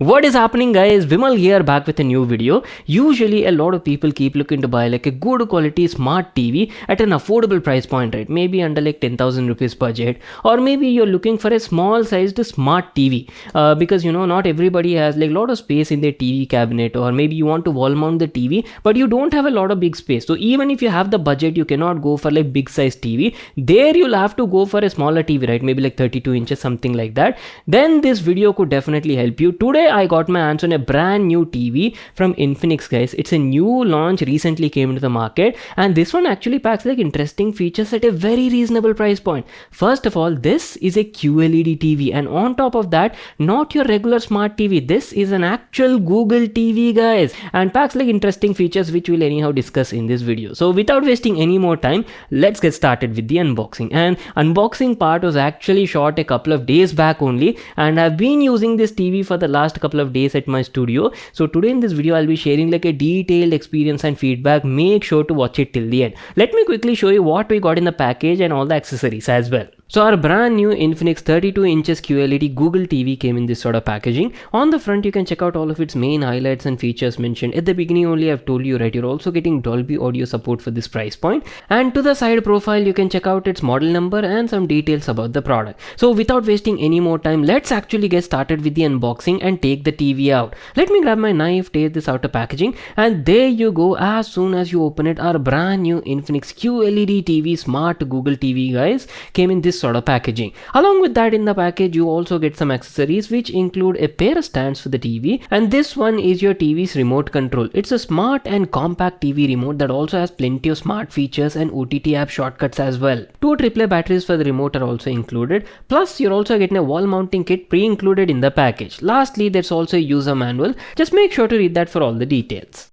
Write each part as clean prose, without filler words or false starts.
What is happening, guys? Vimal here, back with a new video. Usually a lot of people keep looking to buy like a good quality smart TV at an affordable price point, right? Maybe under like 10,000 rupees budget, or maybe you're looking for a small sized smart TV because not everybody has like a lot of space in their TV cabinet, or maybe you want to wall mount the TV but you don't have a lot of big space. So even if you have the budget, you cannot go for like big size TV. There you'll have to go for a smaller TV, right? Maybe like 32 inches, something like that. Then this video could definitely help you. Today I got my hands on a brand new TV from Infinix, guys. It's a new launch, recently came into the market, and this one actually packs like interesting features at a very reasonable price point. First of all, this is a QLED TV, and on top of that, not your regular smart TV. This is an actual Google TV, guys, and packs like interesting features which we'll anyhow discuss in this video. So without wasting any more time, let's get started with the unboxing. And unboxing part was actually shot a couple of days back only, and I've been using this TV for the last couple of days at my studio. So today in this video I'll be sharing like a detailed experience and feedback. Make sure to watch it till the end. Let me quickly show you what we got in the package and all the accessories as well. So our brand new Infinix 32 inches QLED Google TV came in this sort of packaging. On the front you can check out all of its main highlights and features mentioned. At the beginning only I've told you, right, you're also getting Dolby audio support for this price point. And to the side profile you can check out its model number and some details about the product. So without wasting any more time, let's actually get started with the unboxing and take the TV out. Let me grab my knife, tear this out of packaging, and there you go. As soon as you open it, our brand new Infinix QLED TV smart Google TV, guys, came in this sort of packaging. Along with that, in the package you also get some accessories which include a pair of stands for the TV, and this one is your TV's remote control. It's a smart and compact TV remote that also has plenty of smart features and OTT app shortcuts as well. Two AAA batteries for the remote are also included, plus you're also getting a wall mounting kit pre-included in the package. Lastly, there's also a user manual. Just make sure to read that for all the details.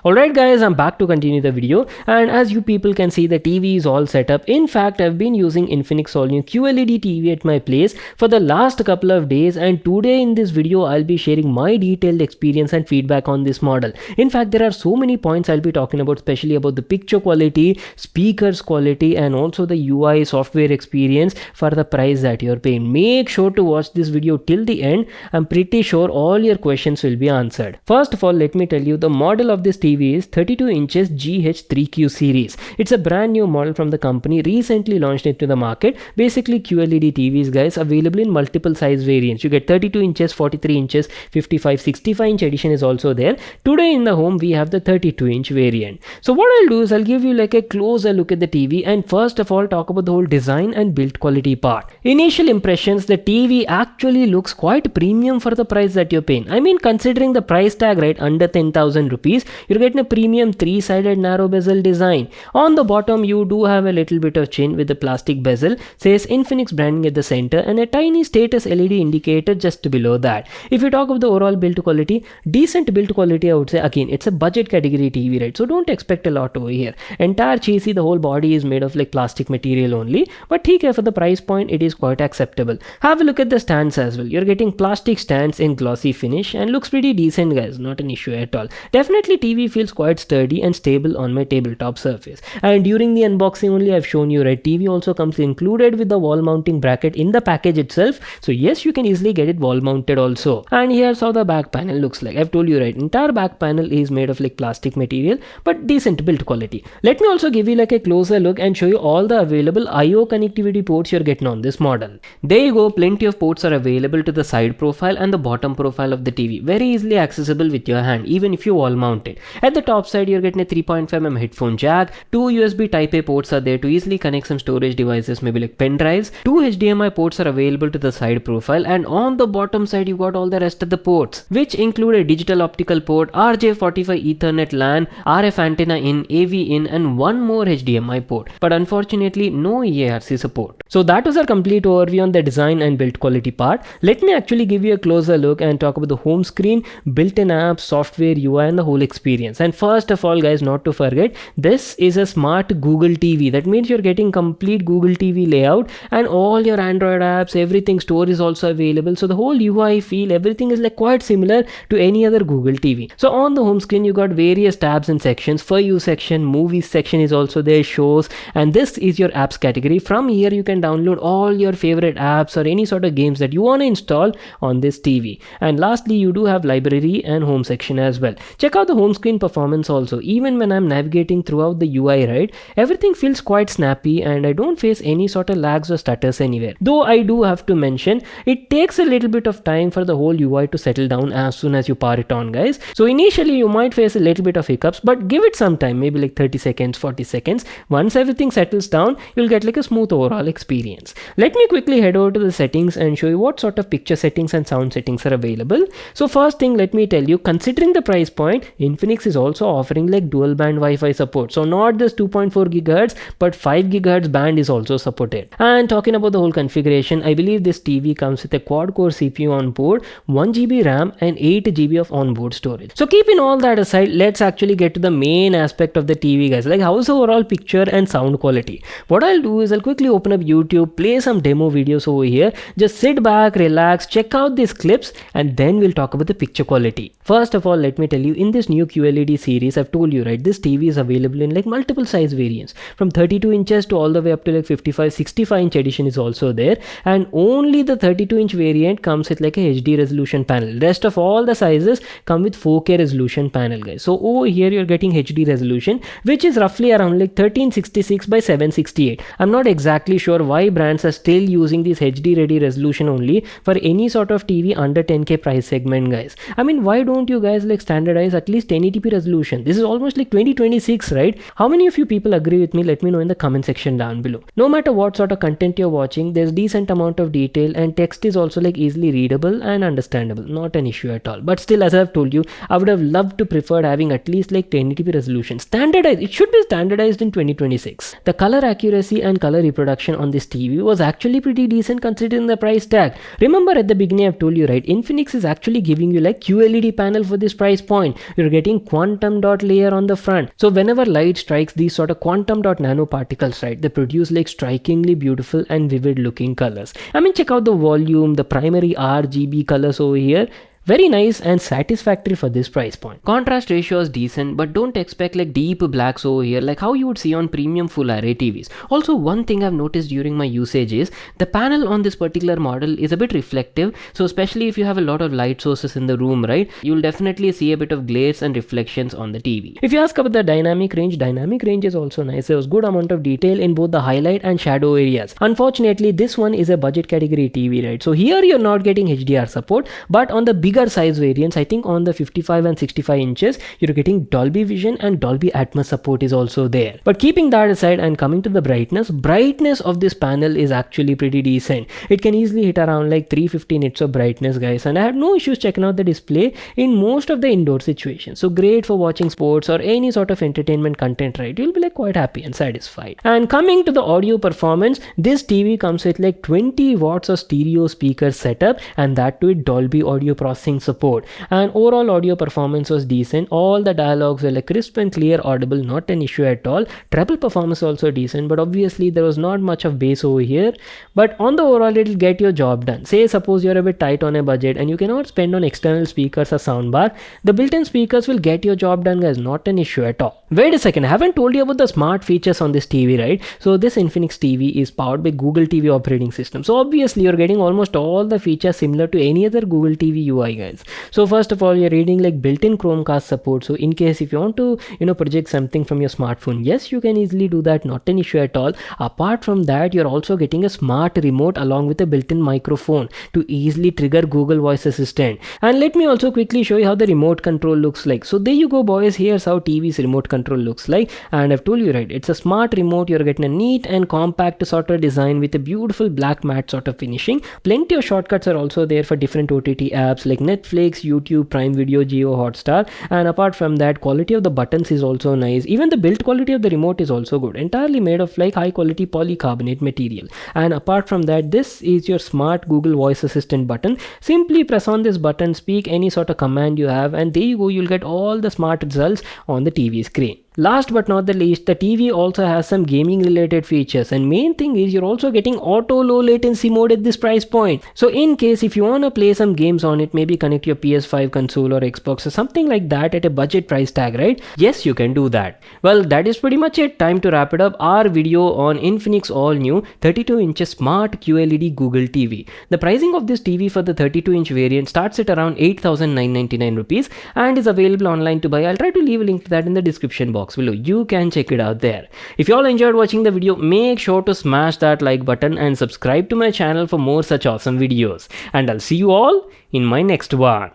Alright guys, I'm back to continue the video, and as you people can see, the TV is all set up. In fact, I've been using Infinix all new QLED TV at my place for the last couple of days, and today in this video I'll be sharing my detailed experience and feedback on this model. In fact, there are so many points I'll be talking about, especially about the picture quality, speakers quality, and also the UI software experience for the price that you're paying. Make sure to watch this video till the end. I'm pretty sure all your questions will be answered. First of all, let me tell you, the model of this TV is 32 inches GH3Q series. It's a brand new model from the company, recently launched into the market. Basically QLED TVs, guys, available in multiple size variants. You get 32 inches, 43 inches, 55, 65 inch edition is also there. Today in the home we have the 32 inch variant. So what I'll do is I'll give you like a closer look at the TV, and first of all talk about the whole design and build quality part. Initial impressions, the TV actually looks quite premium for the price that you're paying. I mean, considering the price tag, right, under 10,000 rupees, you're getting a premium 3-sided narrow bezel design. On the bottom you do have a little bit of chin with the plastic bezel, says Infinix branding at the center, and a tiny status LED indicator just below that. If you talk about the overall build quality, decent build quality I would say. Again, it's a budget category TV, right, so don't expect a lot over here. Entire chassis, the whole body is made of like plastic material only, but for the price point it is quite acceptable. Have a look at the stands as well. You're getting plastic stands in glossy finish and looks pretty decent, guys, not an issue at all. Definitely TV feels quite sturdy and stable on my tabletop surface. And during the unboxing only I've shown you, right, TV also comes included with the wall mounting bracket in the package itself. So yes, you can easily get it wall mounted also. And here's how the back panel looks like. I've told you, right, entire back panel is made of like plastic material, but decent build quality. Let me also give you like a closer look and show you all the available IO connectivity ports you're getting on this model. There you go, plenty of ports are available to the side profile and the bottom profile of the TV. Very easily accessible with your hand, even if you wall mount it. At the top side you're getting a 3.5mm headphone jack, two USB type A ports are there to easily connect some storage devices, maybe like pen drives. Two HDMI ports are available to the side profile, and on the bottom side you got all the rest of the ports, which include a digital optical port, RJ45 Ethernet LAN, RF antenna in, AV in, and one more HDMI port, but unfortunately no EARC support. So that was our complete overview on the design and build quality part. Let me actually give you a closer look and talk about the home screen, built-in apps, software, UI, and the whole experience. experience. And first of all guys, not to forget, this is a smart Google TV. That means you're getting complete Google TV layout, and all your Android apps, everything store is also available. So the whole UI feel, everything is like quite similar to any other Google TV. So on the home screen you got various tabs and sections. For you section, movies section is also there, shows, and this is your apps category. From here you can download all your favorite apps or any sort of games that you want to install on this TV. And lastly, you do have library and home section as well. Check out the home screen performance also. Even when I'm navigating throughout the UI, right, everything feels quite snappy and I don't face any sort of lags or stutters anywhere. Though I do have to mention, it takes a little bit of time for the whole UI to settle down as soon as you power it on, guys. So initially you might face a little bit of hiccups, but give it some time, maybe like 30 seconds, 40 seconds. Once everything settles down, you'll get like a smooth overall experience. Let me quickly head over to the settings and show you what sort of picture settings and sound settings are available. So first thing, let me tell you, considering the price point, Infinix is also offering like dual band Wi-Fi support. So not just 2.4 GHz, but 5 GHz band is also supported. And talking about the whole configuration, I believe this TV comes with a quad-core CPU on board, 1 GB RAM and 8 GB of onboard storage. So keeping all that aside, let's actually get to the main aspect of the TV, guys. Like how's the overall picture and sound quality? What I'll do is I'll quickly open up YouTube, play some demo videos over here, just sit back, relax, check out these clips, and then we'll talk about the picture quality. First of all, let me tell you, in this new QLED series, I've told you, right, this TV is available in like multiple size variants, from 32 inches to all the way up to like 55, 65 inch edition is also there, and only the 32 inch variant comes with like a HD resolution panel. Rest of all the sizes come with 4K resolution panel, guys. So over here you're getting HD resolution, which is roughly around like 1366 by 768. I'm not exactly sure why brands are still using this HD ready resolution only for any sort of TV under 10K price segment, guys. I mean, why don't you guys like standardize at least 1080p resolution? This is almost like 2026, right? How many of you people agree with me? Let me know in the comment section down below. No matter what sort of content you're watching, there's decent amount of detail and text is also like easily readable and understandable. Not an issue at all. But still, as I've told you, I would have loved to prefer having at least like 1080p resolution. Standardized. It should be standardized in 2026. The color accuracy and color reproduction on this TV was actually pretty decent considering the price tag. Remember at the beginning I've told you, right, Infinix is actually giving you like QLED panel for this price point. You're getting quantum dot layer on the front. So whenever light strikes these sort of quantum dot nanoparticles, right, they produce like strikingly beautiful and vivid looking colors. I mean, check out the volume, the primary RGB colors over here. Very nice and satisfactory for this price point. Contrast ratio is decent, but don't expect like deep blacks over here like how you would see on premium full array TVs. Also, one thing I've noticed during my usage is the panel on this particular model is a bit reflective. So especially if you have a lot of light sources in the room, right, you'll definitely see a bit of glares and reflections on the TV. If you ask about the dynamic range is also nice. There was good amount of detail in both the highlight and shadow areas. Unfortunately, this one is a budget category TV, right? So here you're not getting HDR support, but on the bigger size variants, I think on the 55 and 65 inches, you're getting Dolby Vision and Dolby Atmos support is also there. But keeping that aside and coming to the brightness of this panel is actually pretty decent. It can easily hit around like 350 nits of brightness, guys, and I had no issues checking out the display in most of the indoor situations. So great for watching sports or any sort of entertainment content, right? You'll be like quite happy and satisfied. And coming to the audio performance, this TV comes with like 20 watts of stereo speaker setup, and that too with Dolby audio processing support. And overall audio performance was decent. All the dialogues were like crisp and clear, audible, not an issue at all. Treble performance also decent, but obviously there was not much of bass over here. But on the overall, it'll get your job done. Say suppose you're a bit tight on a budget and you cannot spend on external speakers or soundbar, the built-in speakers will get your job done, guys. Not an issue at all. Wait a second, I haven't told you about the smart features on this TV, right? So this Infinix TV is powered by Google TV operating system. So obviously you're getting almost all the features similar to any other Google TV UI, guys. So first of all, you're reading like built-in Chromecast support. So in case if you want to, project something from your smartphone, yes, you can easily do that. Not an issue at all. Apart from that, you're also getting a smart remote along with a built-in microphone to easily trigger Google Voice Assistant. And let me also quickly show you how the remote control looks like. So there you go, boys. Here's how TV's remote control looks like. And I've told you, right, it's a smart remote. You're getting a neat and compact sort of design with a beautiful black matte sort of finishing. Plenty of shortcuts are also there for different OTT apps like like Netflix, YouTube, Prime Video, Geo, Hotstar. And apart from that, quality of the buttons is also nice. Even the build quality of the remote is also good, entirely made of like high quality polycarbonate material. And apart from that, this is your smart Google voice assistant button. Simply press on this button, speak any sort of command you have, and there you go, you'll get all the smart results on the TV screen. Last but not the least, the TV also has some gaming related features, and main thing is you're also getting auto low latency mode at this price point. So in case if you want to play some games on it, maybe connect your PS5 console or Xbox or something like that at a budget price tag, right? Yes, you can do that. Well, that is pretty much it. Time to wrap it up. Our video on Infinix all new 32-inch smart QLED Google TV. The pricing of this TV for the 32-inch variant starts at around 8,999 rupees and is available online to buy. I'll try to leave a link to that in the description box below. You can check it out there. If you all enjoyed watching the video, make sure to smash that like button and subscribe to my channel for more such awesome videos. And I'll see you all in my next one.